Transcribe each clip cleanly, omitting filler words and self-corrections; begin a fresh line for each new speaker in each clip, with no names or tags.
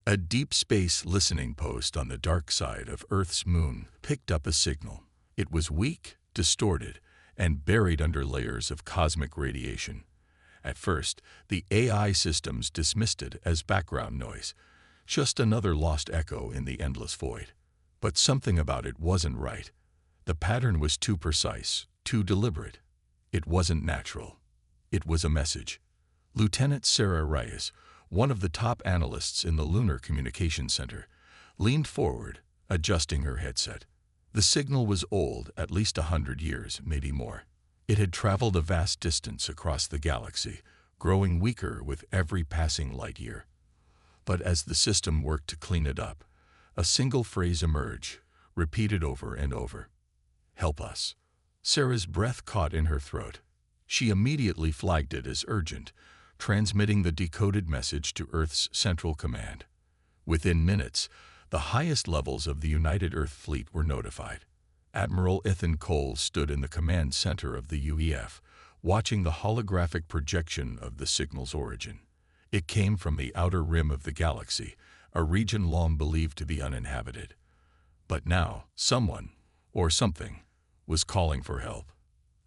A deep space listening post on the dark side of Earth's moon picked up a signal. It was weak, distorted, and buried under layers of cosmic radiation. At first, the AI systems dismissed it as background noise, just another lost echo in the endless void. But something about it wasn't right. The pattern was too precise, too deliberate. It wasn't natural. It was a message. Lieutenant Sarah Reyes, one of the top analysts in the Lunar Communications Center, leaned forward, adjusting her headset. The signal was old, at least 100 years, maybe more. It had traveled a vast distance across the galaxy, growing weaker with every passing light year. But as the system worked to clean it up, a single phrase emerged, repeated over and over. "Help us." Sarah's breath caught in her throat. She immediately flagged it as urgent, transmitting the decoded message to Earth's Central Command. Within minutes, the highest levels of the United Earth Fleet were notified. Admiral Ethan Cole stood in the command center of the UEF, watching the holographic projection of the signal's origin. It came from the outer rim of the galaxy, a region long believed to be uninhabited. But now, someone, or something, was calling for help.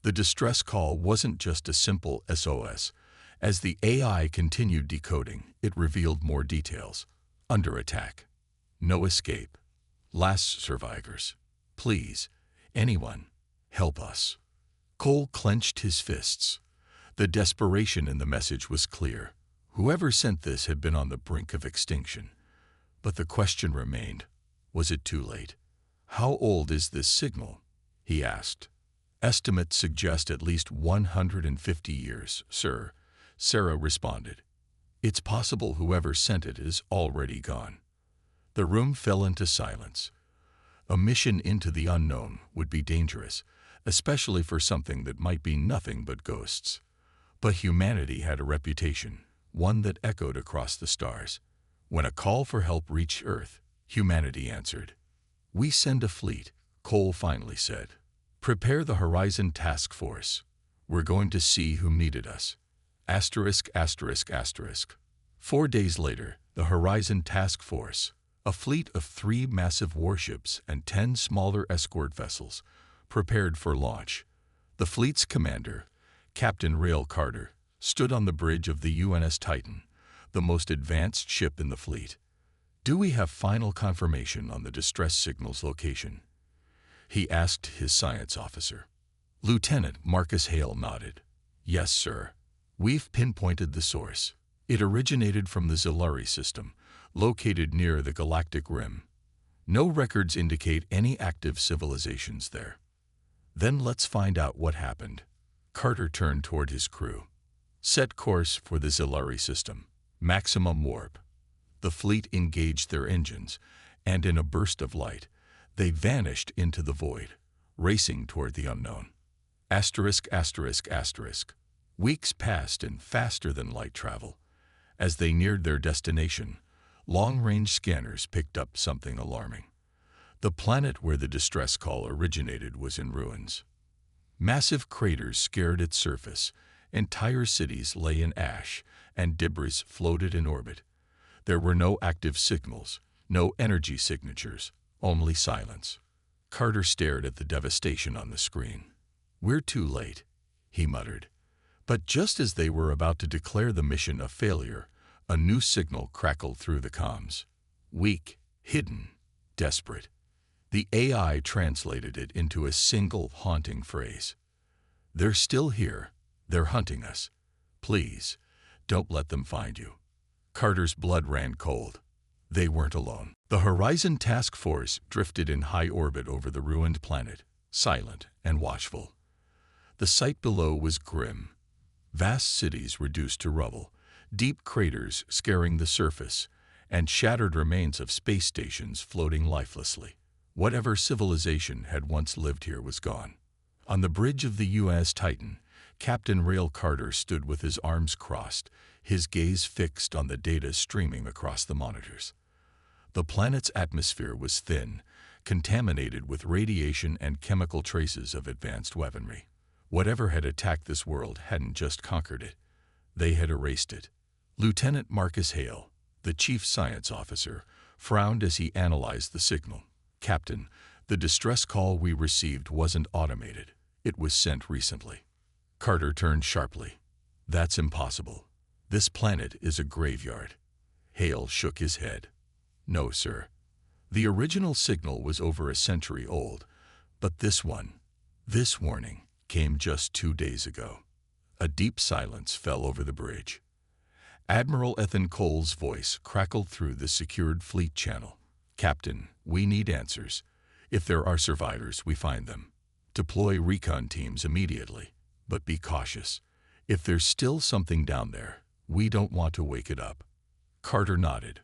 The distress call wasn't just a simple SOS. As the AI continued decoding, it revealed more details. Under attack. No escape. Last survivors. Please, anyone, help us. Cole clenched his fists. The desperation in the message was clear. Whoever sent this had been on the brink of extinction. But the question remained, was it too late? "How old is this signal?" he asked. "Estimates suggest at least 150 years, sir," Sarah responded. "It's possible whoever sent it is already gone." The room fell into silence. A mission into the unknown would be dangerous, especially for something that might be nothing but ghosts. But humanity had a reputation, one that echoed across the stars. When a call for help reached Earth, humanity answered. "We send a fleet," Cole finally said. "Prepare the Horizon Task Force. We're going to see who needed us." ****. 4 days later, the Horizon Task Force, a fleet of 3 massive warships and 10 smaller escort vessels, prepared for launch. The fleet's commander, Captain Rail Carter, stood on the bridge of the UNS Titan, the most advanced ship in the fleet. "Do we have final confirmation on the distress signal's location?" he asked his science officer. Lieutenant Marcus Hale nodded. "Yes, sir. We've pinpointed the source. It originated from the Zilari system, located near the Galactic rim. No records indicate any active civilizations there." "Then let's find out what happened." Carter turned toward his crew. "Set course for the Zilari system. Maximum warp." The fleet engaged their engines, and in a burst of light, they vanished into the void, racing toward the unknown. ****. Weeks passed and faster than light travel. As they neared their destination, long-range scanners picked up something alarming. The planet where the distress call originated was in ruins. Massive craters scarred its surface, entire cities lay in ash, and debris floated in orbit. There were no active signals, no energy signatures, only silence. Carter stared at the devastation on the screen. "We're too late," he muttered. But just as they were about to declare the mission a failure, a new signal crackled through the comms. Weak, hidden, desperate. The AI translated it into a single haunting phrase. "They're still here. They're hunting us. Please, don't let them find you." Carter's blood ran cold. They weren't alone. The Horizon Task Force drifted in high orbit over the ruined planet, silent and watchful. The sight below was grim. Vast cities reduced to rubble, deep craters scarring the surface, and shattered remains of space stations floating lifelessly. Whatever civilization had once lived here was gone. On the bridge of the UNS Titan, Captain Rail Carter stood with his arms crossed, his gaze fixed on the data streaming across the monitors. The planet's atmosphere was thin, contaminated with radiation and chemical traces of advanced weaponry. Whatever had attacked this world hadn't just conquered it. They had erased it. Lieutenant Marcus Hale, The chief science officer frowned as he analyzed the signal. "Captain, the distress call we received wasn't automated. It was sent recently." Carter turned sharply. "That's impossible. This planet is a graveyard." Hale shook his head. "No, sir. The original signal was over a century old, but this warning, came just 2 days ago." A deep silence fell over the bridge. Admiral Ethan Cole's voice crackled through the secured fleet channel. "Captain, we need answers. If there are survivors, we find them. Deploy recon teams immediately, but be cautious. If there's still something down there, we don't want to wake it up." Carter nodded.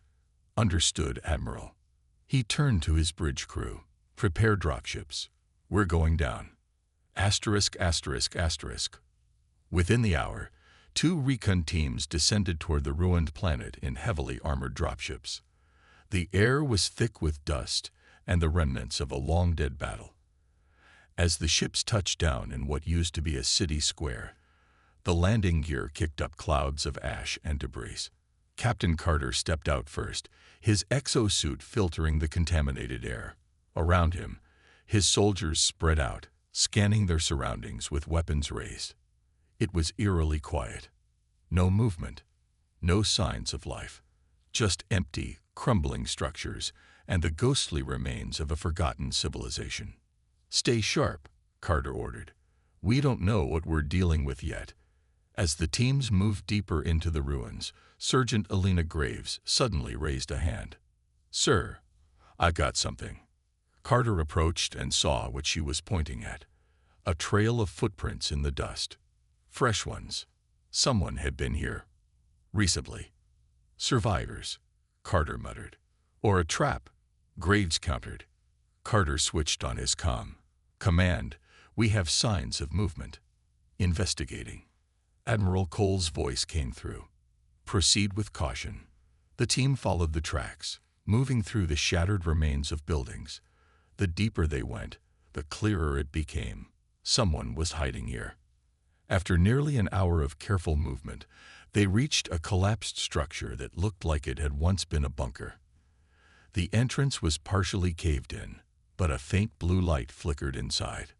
"Understood, Admiral." He turned to his bridge crew. "Prepare dropships. We're going down." *****. Within the hour, 2 recon teams descended toward the ruined planet in heavily armored dropships. The air was thick with dust and the remnants of a long-dead battle. As the ships touched down in what used to be a city square, the landing gear kicked up clouds of ash and debris. Captain Carter stepped out first, his exosuit filtering the contaminated air. Around him, his soldiers spread out, scanning their surroundings with weapons raised. It was eerily quiet. No movement, no signs of life, just empty, crumbling structures and the ghostly remains of a forgotten civilization. "Stay sharp," Carter ordered. "We don't know what we're dealing with yet." As the teams moved deeper into the ruins, Sergeant Alina Graves suddenly raised a hand. "Sir, I've got something." Carter approached and saw what she was pointing at. A trail of footprints in the dust. Fresh ones. Someone had been here. Recently. "Survivors," Carter muttered. "Or a trap," Graves countered. Carter switched on his comm. "Command, we have signs of movement." "Investigating." Admiral Cole's voice came through. "Proceed with caution." The team followed the tracks, moving through the shattered remains of buildings. The deeper they went, the clearer it became. Someone was hiding here. After nearly an hour of careful movement, they reached a collapsed structure that looked like it had once been a bunker. The entrance was partially caved in, but a faint blue light flickered inside.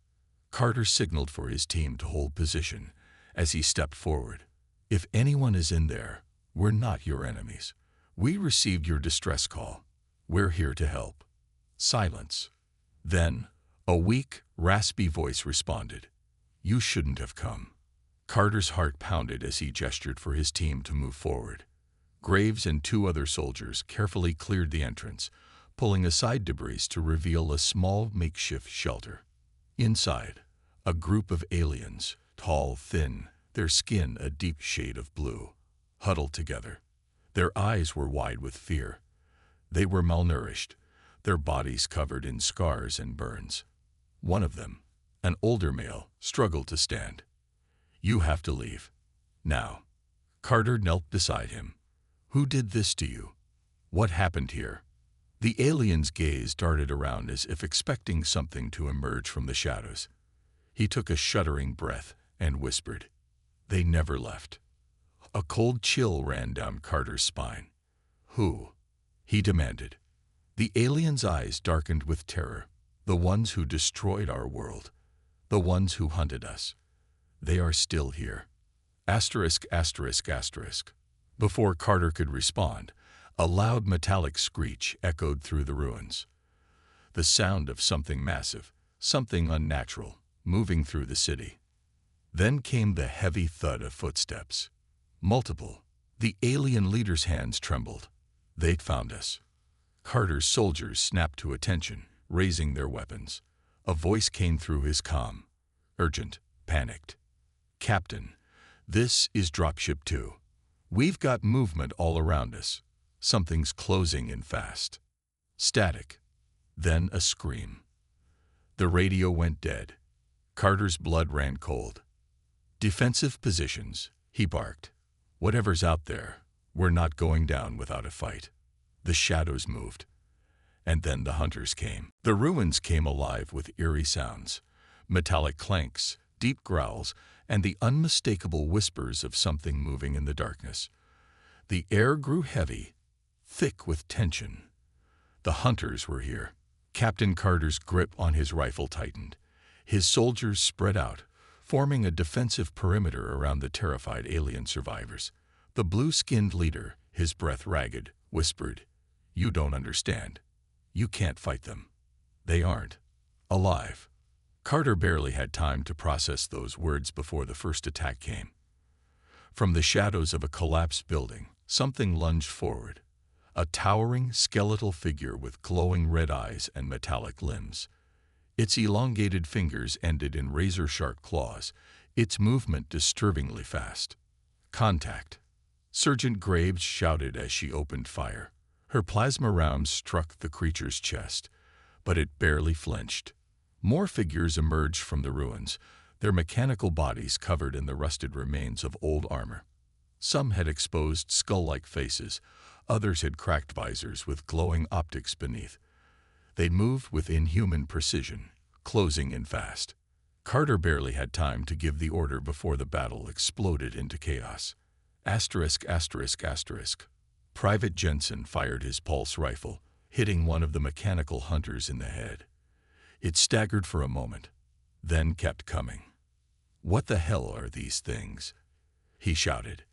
Carter signaled for his team to hold position as he stepped forward. "If anyone is in there, we're not your enemies. We received your distress call. We're here to help." Silence. Then, a weak, raspy voice responded. "You shouldn't have come." Carter's heart pounded as he gestured for his team to move forward. Graves and 2 other soldiers carefully cleared the entrance, pulling aside debris to reveal a small makeshift shelter. Inside, a group of aliens, tall, thin, their skin a deep shade of blue, huddled together. Their eyes were wide with fear. They were malnourished, their bodies covered in scars and burns. One of them, an older male, struggled to stand. "You have to leave. Now." Carter knelt beside him. "Who did this to you? What happened here?" The alien's gaze darted around as if expecting something to emerge from the shadows. He took a shuddering breath and whispered, "They never left." A cold chill ran down Carter's spine. "Who?" he demanded. The alien's eyes darkened with terror. "The ones who destroyed our world. The ones who hunted us. They are still here." *****. Before Carter could respond, a loud metallic screech echoed through the ruins. The sound of something massive, something unnatural, moving through the city. Then came the heavy thud of footsteps. Multiple. The alien leader's hands trembled. "They'd found us." Carter's soldiers snapped to attention, raising their weapons. A voice came through his comm. Urgent, panicked. "Captain, this is Dropship 2. We've got movement all around us. Something's closing in fast." Static. Then a scream. The radio went dead. Carter's blood ran cold. "Defensive positions," he barked. "Whatever's out there, we're not going down without a fight." The shadows moved. And then the hunters came. The ruins came alive with eerie sounds, metallic clanks, deep growls, and the unmistakable whispers of something moving in the darkness. The air grew heavy, thick with tension. The hunters were here. Captain Carter's grip on his rifle tightened. His soldiers spread out, forming a defensive perimeter around the terrified alien survivors. The blue-skinned leader, his breath ragged, whispered, "You don't understand. You can't fight them. They aren't alive." Carter barely had time to process those words before the first attack came. From the shadows of a collapsed building, something lunged forward. A towering, skeletal figure with glowing red eyes and metallic limbs. Its elongated fingers ended in razor-sharp claws, its movement disturbingly fast. "Contact!" Sergeant Graves shouted as she opened fire. Her plasma rounds struck the creature's chest, but it barely flinched. More figures emerged from the ruins, their mechanical bodies covered in the rusted remains of old armor. Some had exposed skull-like faces, others had cracked visors with glowing optics beneath. They moved with inhuman precision, closing in fast. Carter barely had time to give the order before the battle exploded into chaos. *****. Private Jensen fired his pulse rifle, hitting one of the mechanical hunters in the head. It staggered for a moment, then kept coming. "What the hell are these things?" he shouted.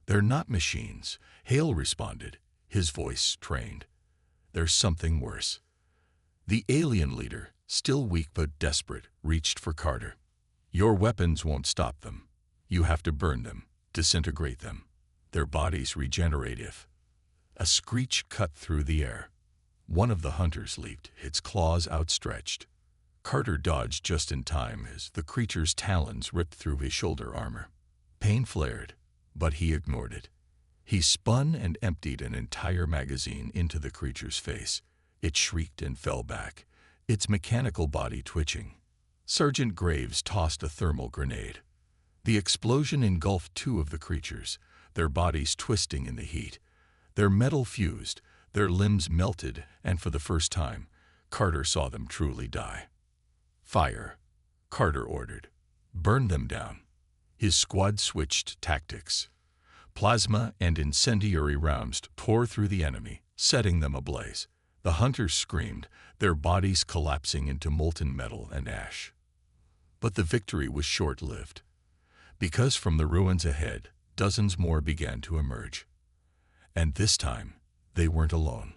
"They're not machines," Hale responded, his voice strained. "There's something worse." The alien leader, still weak but desperate, reached for Carter. "Your weapons won't stop them. You have to burn them, disintegrate them. Their bodies regenerate if..." A screech cut through the air. One of the hunters leaped, its claws outstretched. Carter dodged just in time as the creature's talons ripped through his shoulder armor. Pain flared, but he ignored it. He spun and emptied an entire magazine into the creature's face. It shrieked and fell back, its mechanical body twitching. Sergeant Graves tossed a thermal grenade. The explosion engulfed two of the creatures, their bodies twisting in the heat. Their metal fused, their limbs melted, and for the first time, Carter saw them truly die. "Fire," Carter ordered. "Burn them down." His squad switched tactics. Plasma and incendiary rounds tore through the enemy, setting them ablaze. The hunters screamed, their bodies collapsing into molten metal and ash. But the victory was short-lived, because from the ruins ahead, dozens more began to emerge. And this time, they weren't alone.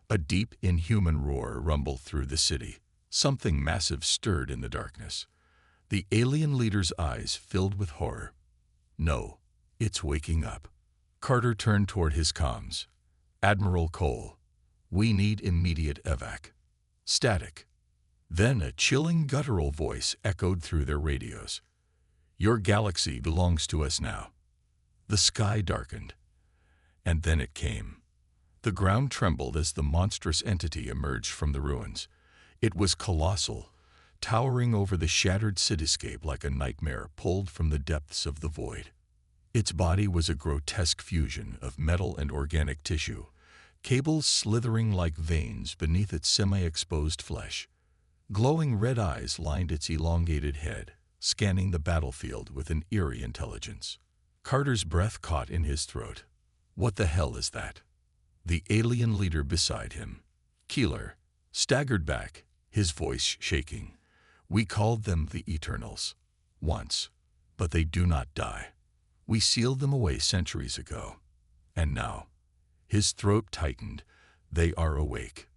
A deep, inhuman roar rumbled through the city. Something massive stirred in the darkness. The alien leader's eyes filled with horror. "No, it's waking up." Carter turned toward his comms. "Admiral Cole, we need immediate evac." Static. Then a chilling guttural voice echoed through their radios. "Your galaxy belongs to us now." The sky darkened. And then it came. The ground trembled as the monstrous entity emerged from the ruins. It was colossal, towering over the shattered cityscape like a nightmare pulled from the depths of the void. Its body was a grotesque fusion of metal and organic tissue, cables slithering like veins beneath its semi-exposed flesh. Glowing red eyes lined its elongated head, scanning the battlefield with an eerie intelligence. Carter's breath caught in his throat. "What the hell is that?" The alien leader beside him, Keeler, staggered back, his voice shaking. "We called them the Eternals. Once. But they do not die. We sealed them away centuries ago. And now," his throat tightened, "they are awake."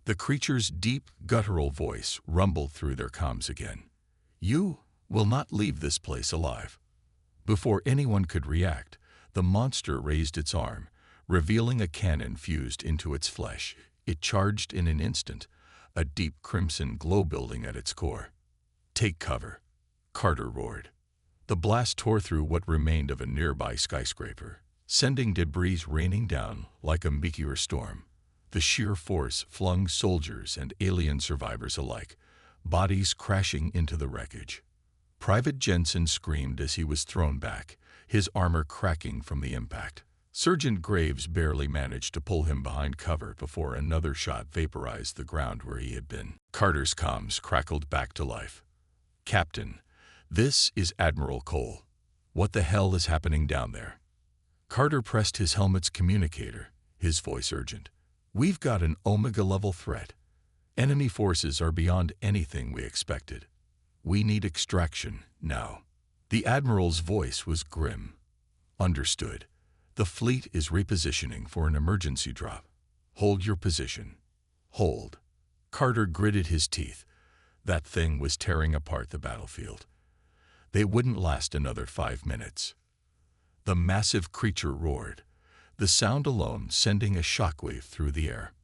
The creature's deep, guttural voice rumbled through their comms again. "You will not leave this place alive." Before anyone could react, the monster raised its arm, revealing a cannon fused into its flesh. It charged in an instant, a deep crimson glow building at its core. "Take cover," Carter roared. The blast tore through what remained of a nearby skyscraper, sending debris raining down like a meteor storm. The sheer force flung soldiers and alien survivors alike, bodies crashing into the wreckage. Private Jensen screamed as he was thrown back, his armor cracking from the impact. Sergeant Graves barely managed to pull him behind cover before another shot vaporized the ground where he had been. Carter's comms crackled back to life. "Captain, this is Admiral Cole. What the hell is happening down there?" Carter pressed his helmet's communicator, his voice urgent. "We've got an Omega-level threat. Enemy forces are beyond anything we expected. We need extraction now." The Admiral's voice was grim. "Understood. The fleet is repositioning for an emergency drop. Hold your position." "Hold." Carter gritted his teeth. That thing was tearing apart the battlefield. They wouldn't last another 5 minutes. The massive creature roared, the sound alone sending a shockwave through the air.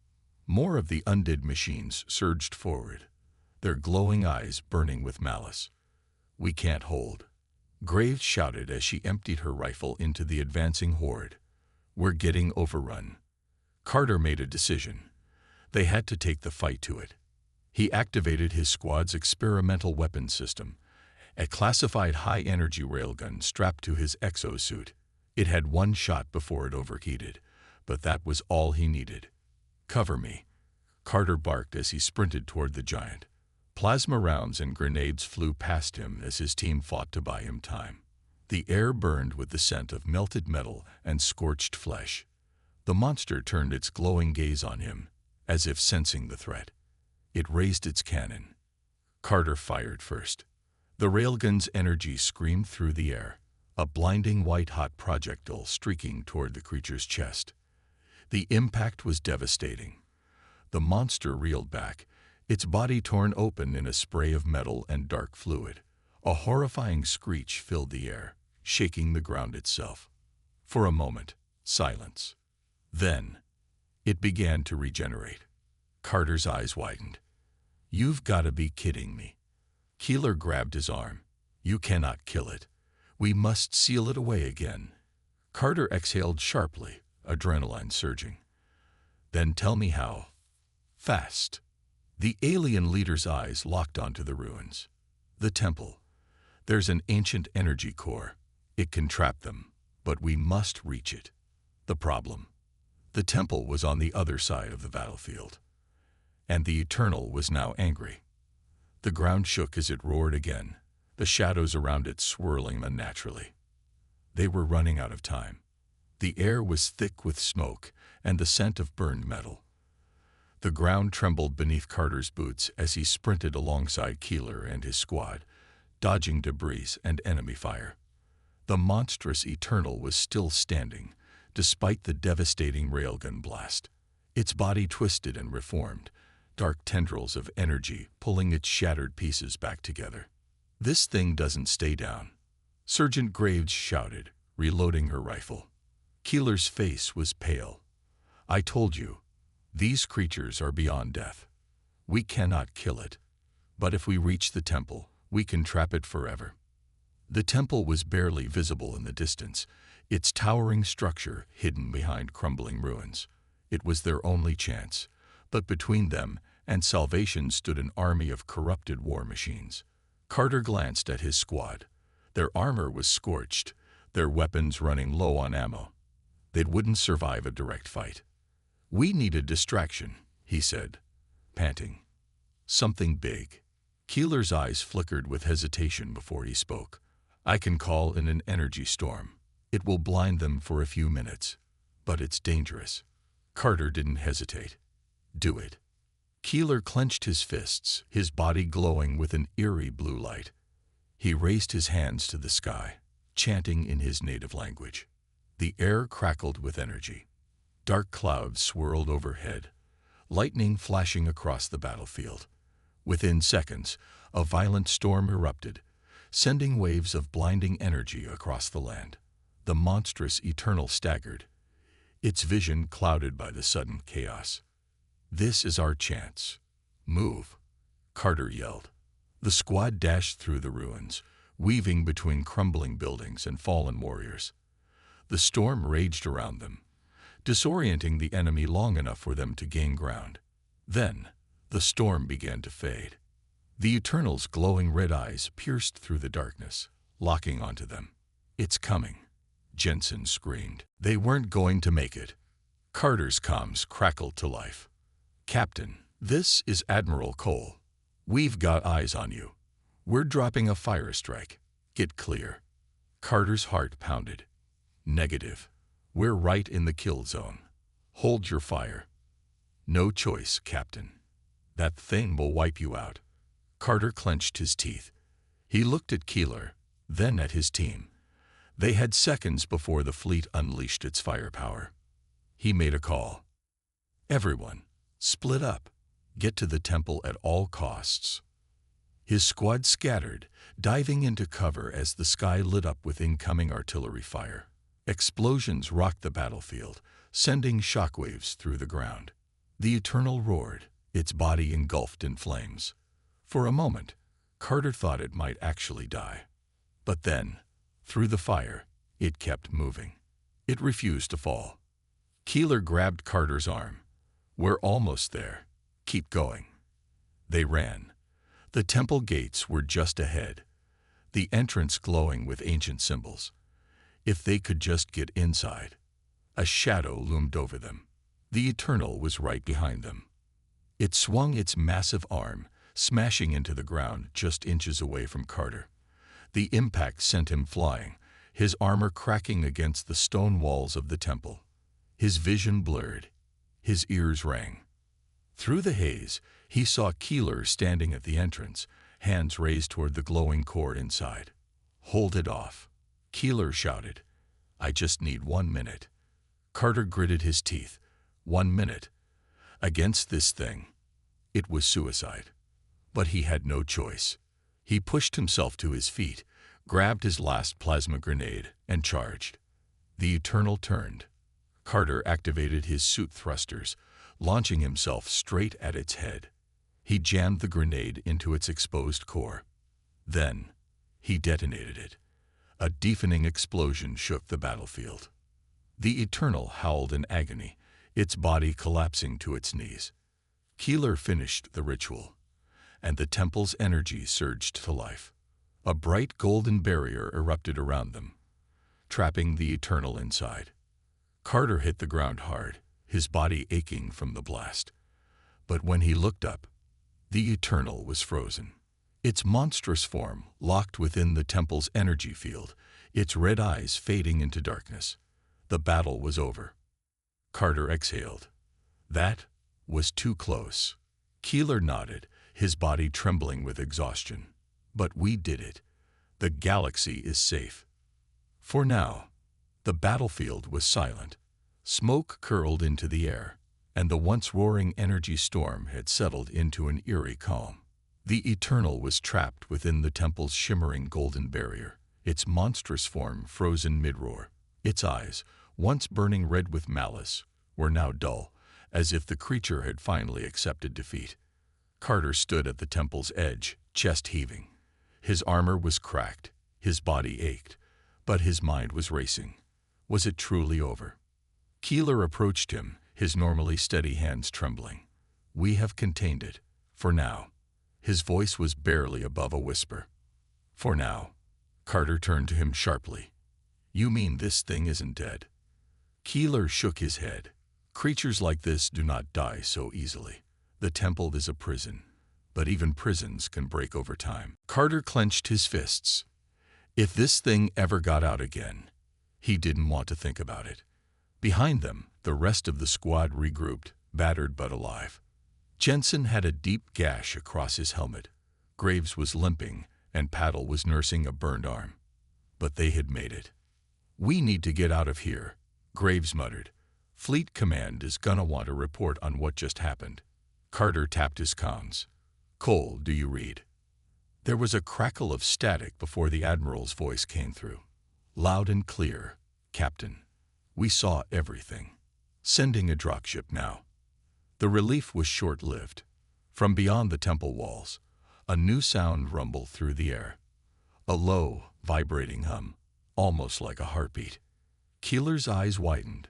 More of the undead machines surged forward, their glowing eyes burning with malice. "We can't hold," Graves shouted as she emptied her rifle into the advancing horde. "We're getting overrun." Carter made a decision. They had to take the fight to it. He activated his squad's experimental weapons system, a classified high-energy railgun strapped to his exosuit. It had one shot before it overheated, but that was all he needed. "Cover me," Carter barked as he sprinted toward the giant. Plasma rounds and grenades flew past him as his team fought to buy him time. The air burned with the scent of melted metal and scorched flesh. The monster turned its glowing gaze on him, as if sensing the threat. It raised its cannon. Carter fired first. The railgun's energy screamed through the air, a blinding white-hot projectile streaking toward the creature's chest. The impact was devastating. The monster reeled back, its body torn open in a spray of metal and dark fluid. A horrifying screech filled the air, shaking the ground itself. For a moment, silence. Then, it began to regenerate. Carter's eyes widened. "You've got to be kidding me." Keeler grabbed his arm. "You cannot kill it. We must seal it away again." Carter exhaled sharply, adrenaline surging. "Then tell me how." "Fast." The alien leader's eyes locked onto the ruins. "The temple. There's an ancient energy core. It can trap them, but we must reach it." The problem: the temple was on the other side of the battlefield, and the Eternal was now angry. The ground shook as it roared again, the shadows around it swirling unnaturally. They were running out of time. The air was thick with smoke and the scent of burned metal. The ground trembled beneath Carter's boots as he sprinted alongside Keeler and his squad, dodging debris and enemy fire. The monstrous Eternal was still standing, despite the devastating railgun blast. Its body twisted and reformed, dark tendrils of energy pulling its shattered pieces back together. "This thing doesn't stay down," Sergeant Graves shouted, reloading her rifle. Keeler's face was pale. "I told you, these creatures are beyond death. We cannot kill it, but if we reach the temple, we can trap it forever." The temple was barely visible in the distance, its towering structure hidden behind crumbling ruins. It was their only chance, but between them and salvation stood an army of corrupted war machines. Carter glanced at his squad. Their armor was scorched, their weapons running low on ammo. They wouldn't survive a direct fight. "We need a distraction," he said, panting. "Something big." Keeler's eyes flickered with hesitation before he spoke. "I can call in an energy storm. It will blind them for a few minutes, but it's dangerous." Carter didn't hesitate. "Do it." Keeler clenched his fists, his body glowing with an eerie blue light. He raised his hands to the sky, chanting in his native language. The air crackled with energy. Dark clouds swirled overhead, lightning flashing across the battlefield. Within seconds, a violent storm erupted, sending waves of blinding energy across the land. The monstrous Eternal staggered, its vision clouded by the sudden chaos. "This is our chance. Move," Carter yelled. The squad dashed through the ruins, weaving between crumbling buildings and fallen warriors. The storm raged around them, disorienting the enemy long enough for them to gain ground. Then, the storm began to fade. The Eternal's glowing red eyes pierced through the darkness, locking onto them. "It's coming," Jensen screamed. They weren't going to make it. Carter's comms crackled to life. "Captain, this is Admiral Cole. We've got eyes on you. We're dropping a fire strike. Get clear." Carter's heart pounded. "Negative. We're right in the kill zone. Hold your fire. No choice, Captain. That thing will wipe you out. Carter clenched his teeth. He looked at Keeler, then at his team. They had seconds before the fleet unleashed its firepower. He made a call. Everyone, split up. Get to the temple at all costs. His squad scattered, diving into cover as the sky lit up with incoming artillery fire. Explosions rocked the battlefield, sending shockwaves through the ground. The Eternal roared, its body engulfed in flames. For a moment, Carter thought it might actually die. But then, through the fire, it kept moving. It refused to fall. Keeler grabbed Carter's arm. We're almost there. Keep going. They ran. The temple gates were just ahead, the entrance glowing with ancient symbols. If they could just get inside. A shadow loomed over them. The Eternal was right behind them. It swung its massive arm, smashing into the ground just inches away from Carter. The impact sent him flying, his armor cracking against the stone walls of the temple. His vision blurred. His ears rang. Through the haze, he saw Keeler standing at the entrance, hands raised toward the glowing core inside. Hold it off. Keeler shouted. I just need 1 minute. Carter gritted his teeth. 1 minute. Against this thing. It was suicide. But he had no choice. He pushed himself to his feet, grabbed his last plasma grenade, and charged. The Eternal turned. Carter activated his suit thrusters, launching himself straight at its head. He jammed the grenade into its exposed core. Then, he detonated it. A deafening explosion shook the battlefield. The Eternal howled in agony, its body collapsing to its knees. Keeler finished the ritual, and the temple's energy surged to life. A bright golden barrier erupted around them, trapping the Eternal inside. Carter hit the ground hard, his body aching from the blast. But when he looked up, the Eternal was frozen. Its monstrous form locked within the temple's energy field, its red eyes fading into darkness. The battle was over. Carter exhaled. That was too close. Keeler nodded, his body trembling with exhaustion. But we did it. The galaxy is safe. For now, the battlefield was silent. Smoke curled into the air, and the once roaring energy storm had settled into an eerie calm. The Eternal was trapped within the temple's shimmering golden barrier, its monstrous form frozen mid-roar. Its eyes, once burning red with malice, were now dull, as if the creature had finally accepted defeat. Carter stood at the temple's edge, chest heaving. His armor was cracked, his body ached, but his mind was racing. Was it truly over? Keeler approached him, his normally steady hands trembling. We have contained it, for now. His voice was barely above a whisper. For now. Carter turned to him sharply. You mean this thing isn't dead? Keeler shook his head. Creatures like this do not die so easily. The temple is a prison, but even prisons can break over time. Carter clenched his fists. If this thing ever got out again, he didn't want to think about it. Behind them, the rest of the squad regrouped, battered but alive. Jensen had a deep gash across his helmet. Graves was limping, and Paddle was nursing a burned arm. But they had made it. We need to get out of here, Graves muttered. Fleet Command is gonna want a report on what just happened. Carter tapped his comms. Cole, do you read? There was a crackle of static before the Admiral's voice came through. Loud and clear, Captain. We saw everything. Sending a dropship now. The relief was short-lived. From beyond the temple walls, a new sound rumbled through the air. A low, vibrating hum, almost like a heartbeat. Keeler's eyes widened.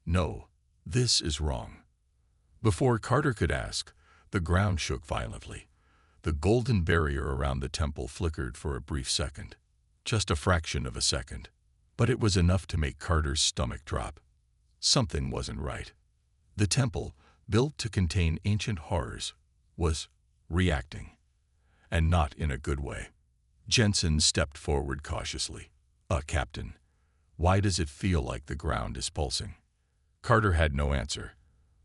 No, this is wrong. Before Carter could ask, the ground shook violently. The golden barrier around the temple flickered for a brief second. Just a fraction of a second. But it was enough to make Carter's stomach drop. Something wasn't right. The temple, built to contain ancient horrors, was reacting. And not in a good way. Jensen stepped forward cautiously. Captain, why does it feel like the ground is pulsing? Carter had no answer,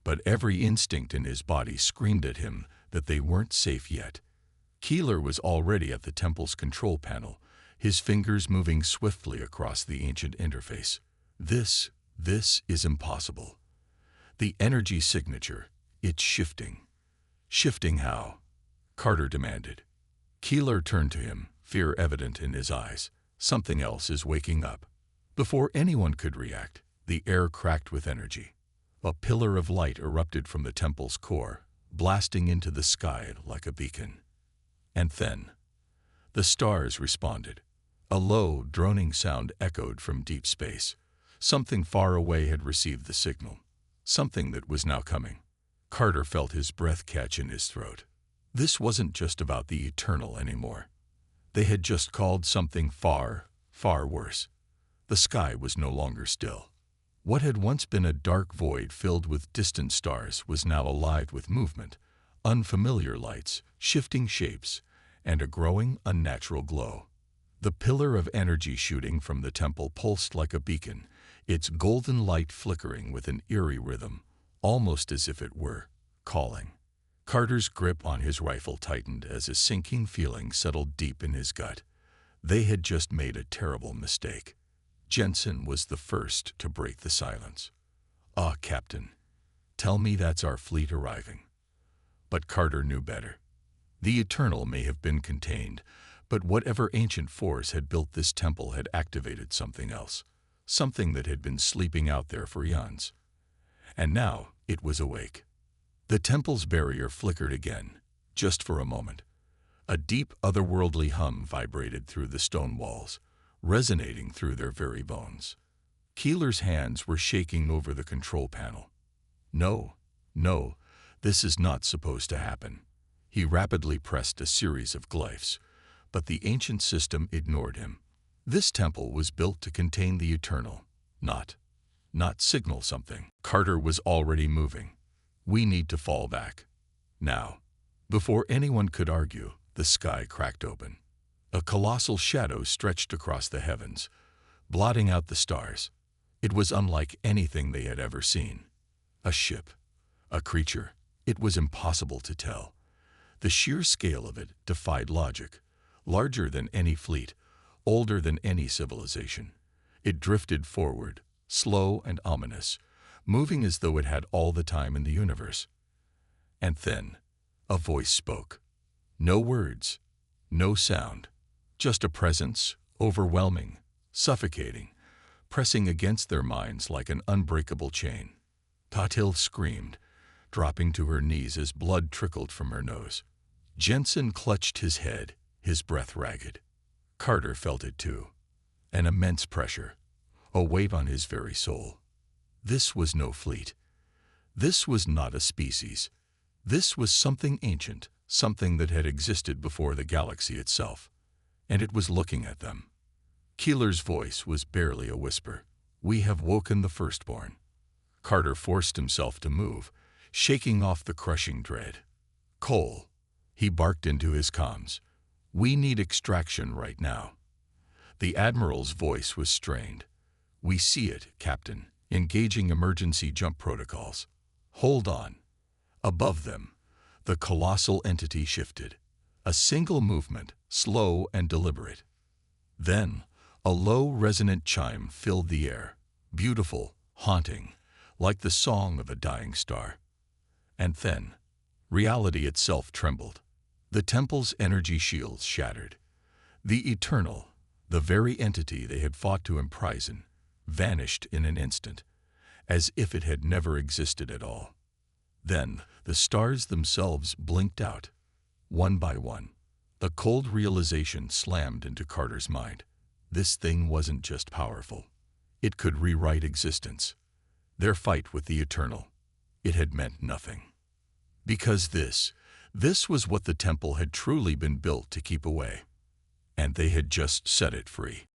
but every instinct in his body screamed at him that they weren't safe yet. Keeler was already at the temple's control panel, his fingers moving swiftly across the ancient interface. This is impossible. The energy signature, it's shifting. Shifting how? Carter demanded. Keeler turned to him, fear evident in his eyes. Something else is waking up. Before anyone could react, the air cracked with energy. A pillar of light erupted from the temple's core, blasting into the sky like a beacon. And then, the stars responded. A low, droning sound echoed from deep space. Something far away had received the signal. Something that was now coming. Carter felt his breath catch in his throat. This wasn't just about the eternal anymore. They had just called something far, far worse. The sky was no longer still. What had once been a dark void filled with distant stars was now alive with movement, unfamiliar lights, shifting shapes, and a growing, unnatural glow. The pillar of energy shooting from the temple pulsed like a beacon, its golden light flickering with an eerie rhythm, almost as if it were calling. Carter's grip on his rifle tightened as a sinking feeling settled deep in his gut. They had just made a terrible mistake. Jensen was the first to break the silence. "Ah, Captain, tell me that's our fleet arriving." But Carter knew better. The Eternal may have been contained, but whatever ancient force had built this temple had activated something else, something that had been sleeping out there for eons. And now it was awake. The temple's barrier flickered again, just for a moment. A deep, otherworldly hum vibrated through the stone walls, resonating through their very bones. Keeler's hands were shaking over the control panel. No, this is not supposed to happen. He rapidly pressed a series of glyphs, but the ancient system ignored him. This temple was built to contain the Eternal, not signal something. Carter was already moving. We need to fall back. Now. Before anyone could argue, the sky cracked open. A colossal shadow stretched across the heavens, blotting out the stars. It was unlike anything they had ever seen. A ship, a creature, it was impossible to tell. The sheer scale of it defied logic. Larger than any fleet, older than any civilization. It drifted forward, slow and ominous, moving as though it had all the time in the universe. And then, a voice spoke. No words, no sound, just a presence, overwhelming, suffocating, pressing against their minds like an unbreakable chain. Tatil screamed, dropping to her knees as blood trickled from her nose. Jensen clutched his head, his breath ragged. Carter felt it too. An immense pressure, a weight on his very soul. This was no fleet. This was not a species. This was something ancient, something that had existed before the galaxy itself. And it was looking at them. Keeler's voice was barely a whisper. "We have woken the firstborn." Carter forced himself to move, shaking off the crushing dread. "Cole," he barked into his comms. "We need extraction right now." The Admiral's voice was strained. "We see it, Captain, engaging emergency jump protocols." "Hold on." Above them, the colossal entity shifted. A single movement, slow and deliberate. Then, a low, resonant chime filled the air, beautiful, haunting, like the song of a dying star. And then, reality itself trembled. The temple's energy shields shattered. The Eternal, the very entity they had fought to imprison, vanished in an instant, as if it had never existed at all. Then, the stars themselves blinked out, one by one. The cold realization slammed into Carter's mind. This thing wasn't just powerful. It could rewrite existence. Their fight with the Eternal, it had meant nothing. Because this was what the temple had truly been built to keep away. And they had just set it free.